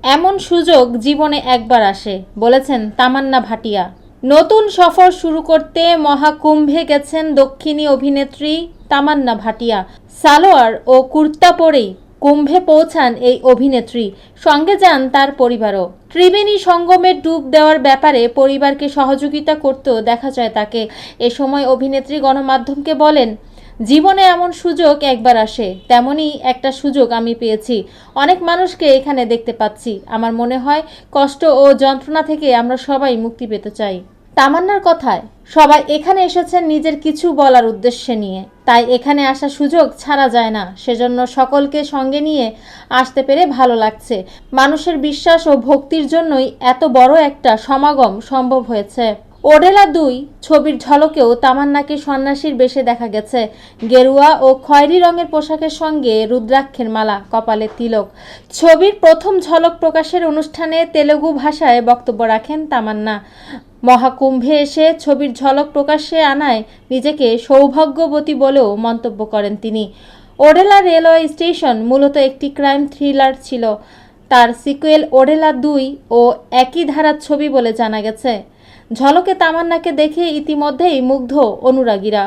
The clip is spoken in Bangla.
এমন সুযোগ জীবনে একবার আসে, বলেছেন তামান্না ভাটিয়া। নতুন সফর শুরু করতে মহাকুম্ভে গেছেন দক্ষিণী অভিনেত্রী তামান্না ভাটিয়া। সালোয়ার ও কুর্তা পরেই কুম্ভে পৌঁছান এই অভিনেত্রী, সঙ্গে যান তার পরিবারও। ত্রিবেণী সঙ্গমে ডুব দেওয়ার ব্যাপারে পরিবারকে সহযোগিতা করতেও দেখা যায় তাকে। এ সময় অভিনেত্রী গণমাধ্যমকে বলেন, জীবনে এমন সুযোগ একবার আসে, তেমনই একটা সুযোগ আমি পেয়েছি। অনেক মানুষকে এখানে দেখতে পাচ্ছি। আমার মনে হয় কষ্ট ও যন্ত্রণা থেকে আমরা সবাই মুক্তি পেতে চাই। তামান্নার কথায়, সবাই এখানে এসেছেন নিজের কিছু বলার উদ্দেশ্যে নিয়ে, তাই এখানে আসার সুযোগ ছাড়া যায় না। সেজন্য সকলকে সঙ্গে নিয়ে আসতে পেরে ভালো লাগছে। মানুষের বিশ্বাস ও ভক্তির জন্যই এত বড় একটা সমাগম সম্ভব হয়েছে। ওডেলা 2 ছবির ঝলকেও তামান্নাকে সন্ন্যাসীর বেশে দেখা গেছে। গেরুয়া ও খয়েরি রঙের পোশাকের সঙ্গে রুদ্রাক্ষের মালা, কপালে তিলক। ছবির প্রথম ঝলক প্রকাশের অনুষ্ঠানে তেলুগু ভাষায় বক্তব্য রাখেন তামান্না। মহাকুম্ভে এসে ছবির ঝলক প্রকাশ্যে আনায় নিজেকে সৌভাগ্যবতী বলেও মন্তব্য করেন তিনি। ওডেলা রেলওয়ে স্টেশন মূলত একটি ক্রাইম থ্রিলার ছিল। তার সিকুয়েল ওডেলা 2 ও একই ধারার ছবি বলে জানা গেছে। ঝলকে তামান্নাকে দেখে ইতিমধ্যেই মুগ্ধ অনুরাগীরা।